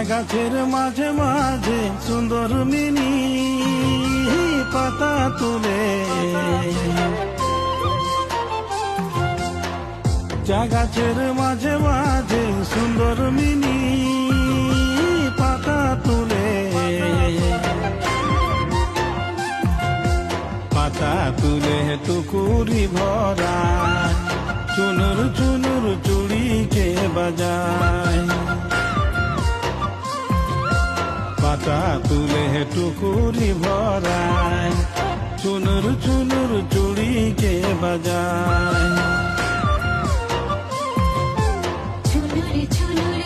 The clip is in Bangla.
গাছের মাঝে মাঝে সুন্দর মিনি পাতা তুলে, চা গাছের মাঝে মাঝে সুন্দর মিনি পাতা তুলে, পাতা তুলে টুকুরি ভরা চুনুর চুনুর চুড়িকে বাজায়, পাতা তুলে টুকুরি ভরায় চুনুর চুনুর চুড়িকে বাজায়। চুনুর চুনুর